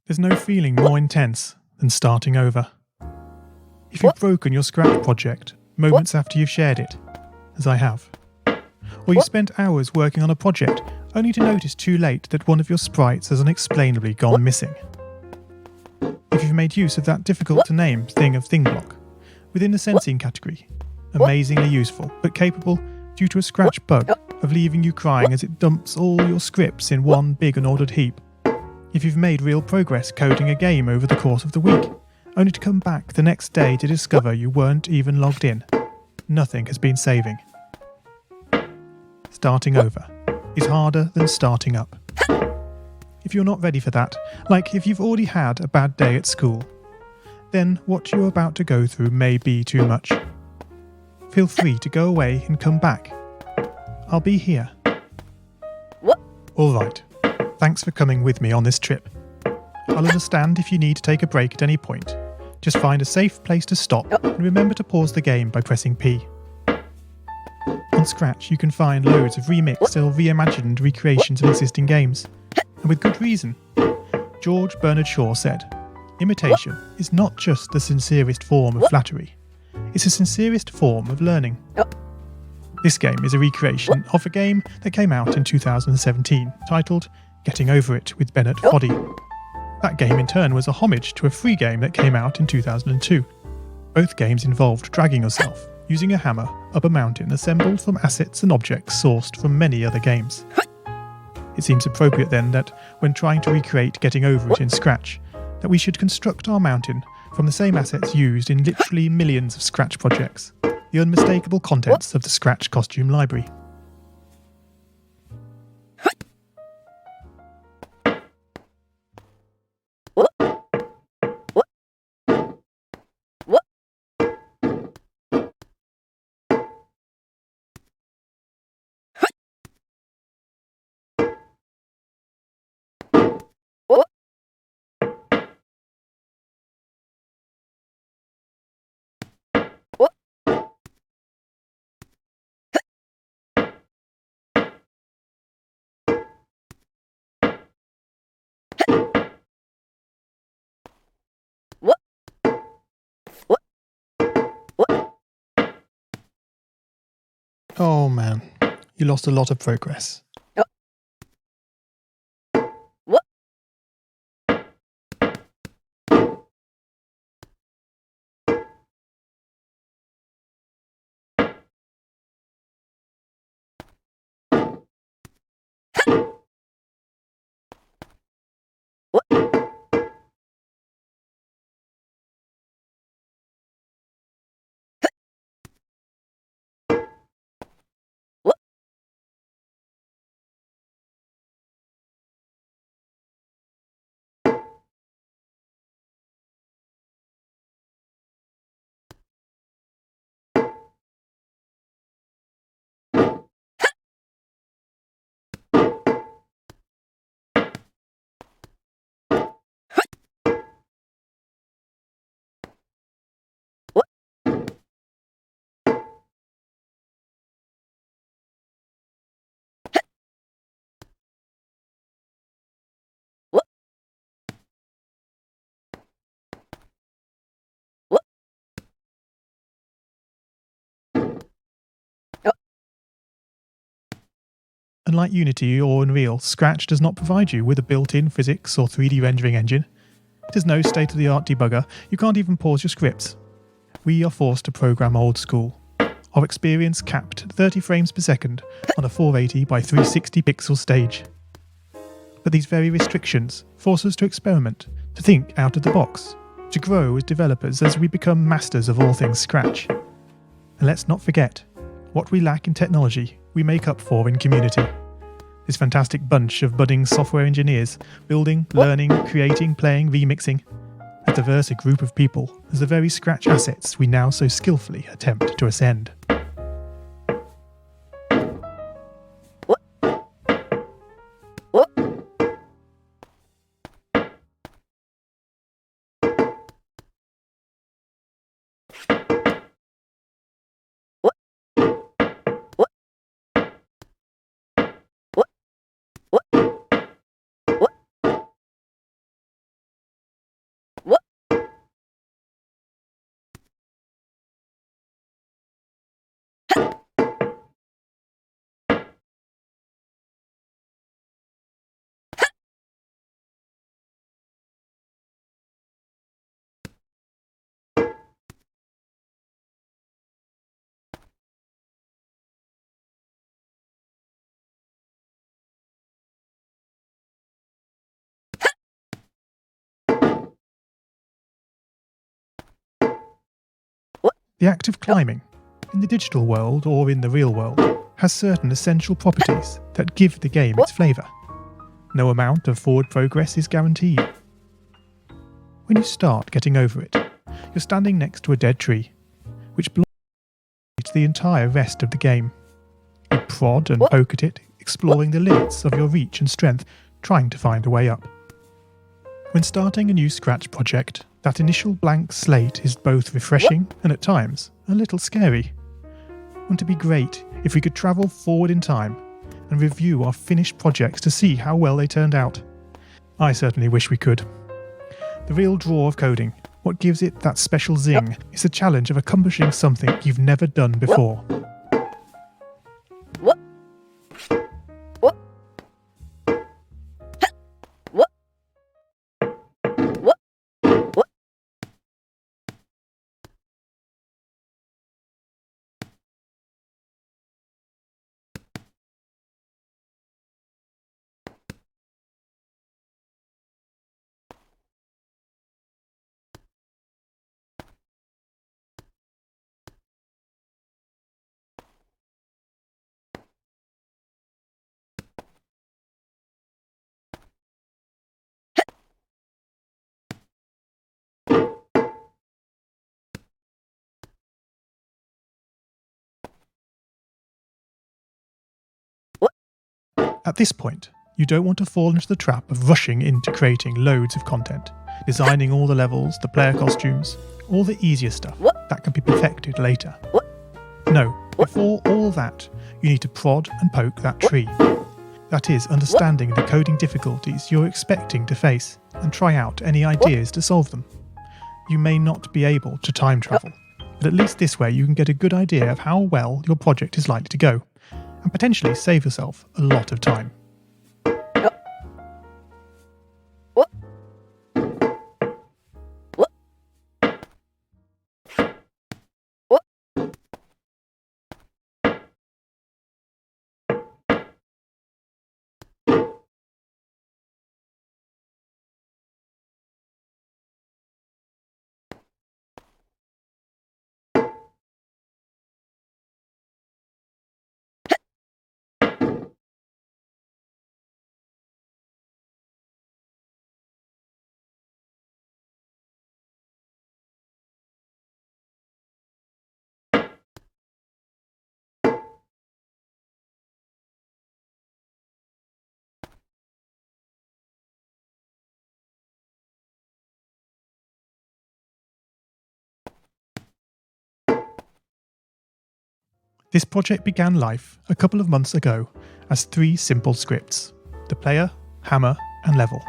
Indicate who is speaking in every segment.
Speaker 1: There's no feeling more intense than starting over. If you've broken your Scratch project moments after you've shared it, as I have, or you've spent hours working on a project only to notice too late that one of your sprites has unexplainably gone missing. If you've made use of that difficult to name thing of thing block within the sensing category, amazingly useful but capable due to a Scratch bug of leaving you crying as it dumps all your scripts in one big unordered heap. If you've made real progress coding a game over the course of the week, only to come back the next day to discover you weren't even logged in, nothing has been saving. Starting over is harder than starting up. If you're not ready for that, like if you've already had a bad day at school, then what you're about to go through may be too much. Feel free to go away and come back. I'll be here. Alright, thanks for coming with me on this trip. I'll understand if you need to take a break at any point. Just find a safe place to stop and remember to pause the game by pressing P. On Scratch you can find loads of remixed or reimagined recreations of existing games. And with good reason. George Bernard Shaw said, "Imitation is not just the sincerest form of flattery, it's the sincerest form of learning." This game is a recreation of a game that came out in 2017, titled Getting Over It with Bennett Foddy. That game in turn was a homage to a free game that came out in 2002. Both games involved dragging yourself, using a hammer, up a mountain assembled from assets and objects sourced from many other games. It seems appropriate then that, when trying to recreate Getting Over It in Scratch, that we should construct our mountain from the same assets used in literally millions of Scratch projects, the unmistakable contents of the Scratch costume library. Oh man, you lost a lot of progress. Unlike Unity or Unreal, Scratch does not provide you with a built-in physics or 3D rendering engine. It has no state-of-the-art debugger. You can't even pause your scripts. We are forced to program old school. Our experience capped at 30 frames per second on a 480 by 360 pixel stage. But these very restrictions force us to experiment, to think out of the box, to grow as developers as we become masters of all things Scratch. And let's not forget, what we lack in technology, we make up for in community. This fantastic bunch of budding software engineers, building, learning, creating, playing, remixing. As diverse a group of people as the very Scratch assets we now so skillfully attempt to ascend. The act of climbing, in the digital world or in the real world, has certain essential properties that give the game its flavour. No amount of forward progress is guaranteed. When you start getting over it, you're standing next to a dead tree, which blocks the entire rest of the game. You prod and poke at it, exploring the limits of your reach and strength, trying to find a way up. When starting a new Scratch project, that initial blank slate is both refreshing and at times a little scary. Wouldn't it be great if we could travel forward in time and review our finished projects to see how well they turned out? I certainly wish we could. The real draw of coding, what gives it that special zing, is the challenge of accomplishing something you've never done before. At this point, you don't want to fall into the trap of rushing into creating loads of content, designing all the levels, the player costumes, all the easier stuff that can be perfected later. No, before all that, you need to prod and poke that tree. That is, understanding the coding difficulties you're expecting to face and try out any ideas to solve them. You may not be able to time travel, but at least this way you can get a good idea of how well your project is likely to go, and potentially save yourself a lot of time. This project began life a couple of months ago as 3 simple scripts: the player, hammer, and level.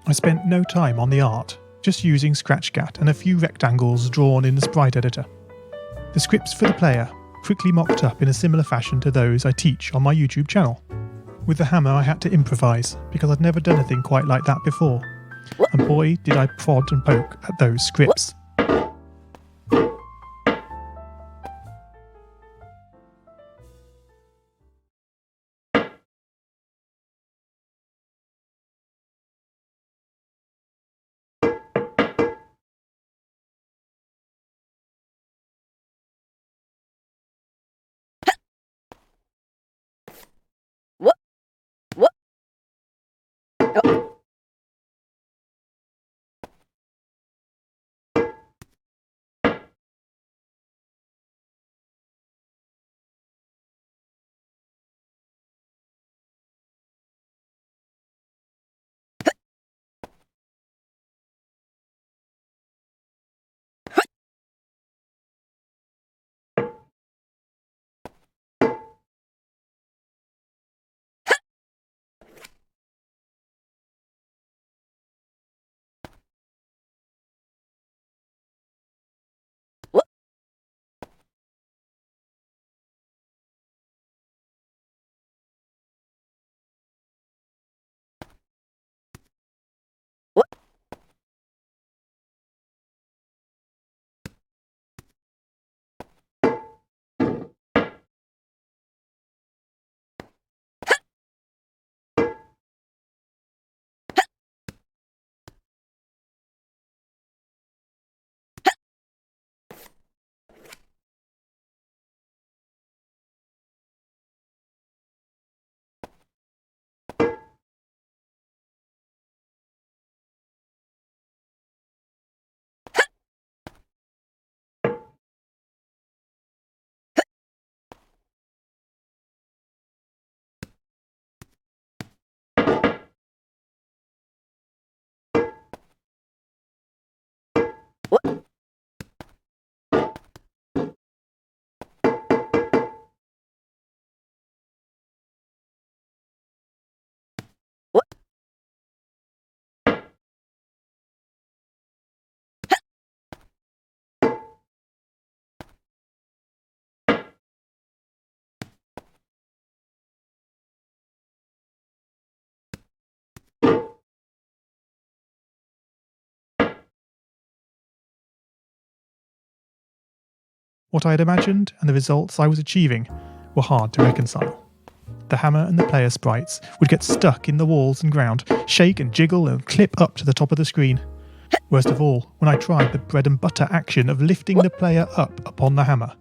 Speaker 1: I spent no time on the art, just using ScratchGat and a few rectangles drawn in the sprite editor. The scripts for the player quickly mocked up in a similar fashion to those I teach on my YouTube channel. With the hammer I had to improvise, because I'd never done a thing quite like that before. And boy, did I prod and poke at those scripts. What I had imagined and the results I was achieving were hard to reconcile. The hammer and the player sprites would get stuck in the walls and ground, shake and jiggle and clip up to the top of the screen. Worst of all, when I tried the bread and butter action of lifting the player up upon the hammer,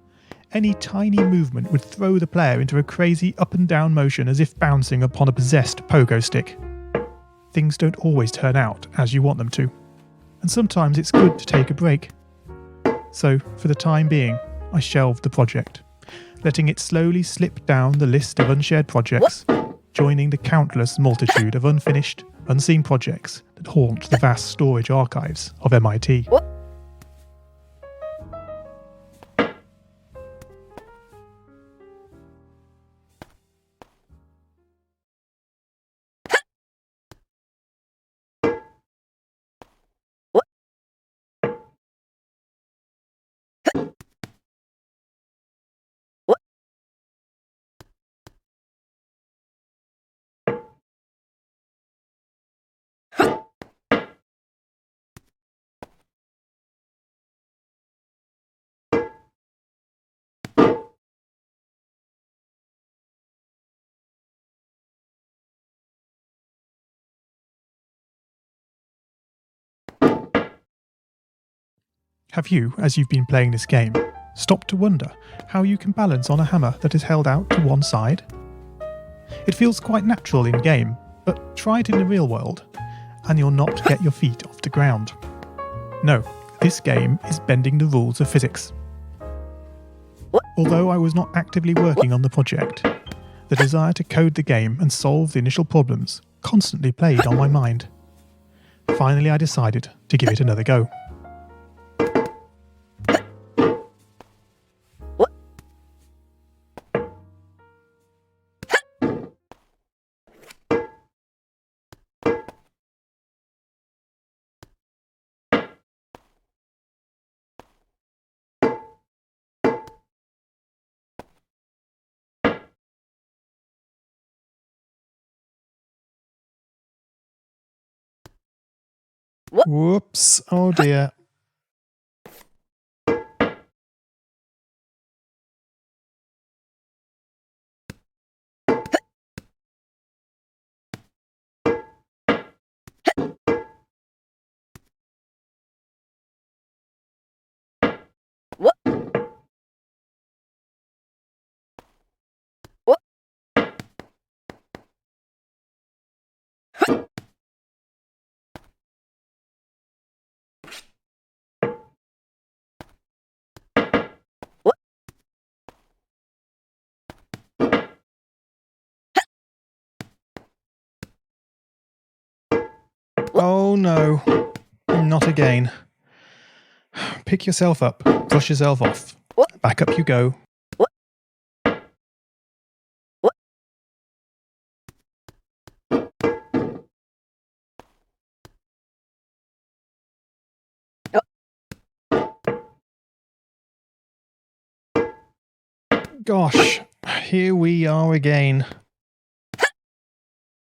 Speaker 1: any tiny movement would throw the player into a crazy up and down motion as if bouncing upon a possessed pogo stick. Things don't always turn out as you want them to, and sometimes it's good to take a break. So, for the time being, I shelved the project, letting it slowly slip down the list of unshared projects, joining the countless multitude of unfinished, unseen projects that haunt the vast storage archives of MIT. Have you, as you've been playing this game, stopped to wonder how you can balance on a hammer that is held out to one side? It feels quite natural in game, but try it in the real world, and you'll not get your feet off the ground. No, this game is bending the rules of physics. Although I was not actively working on the project, the desire to code the game and solve the initial problems constantly played on my mind. Finally, I decided to give it another go. Whoops. Oh dear. Oh no. Not again. Pick yourself up. Brush yourself off. Back up you go. Gosh, here we are again.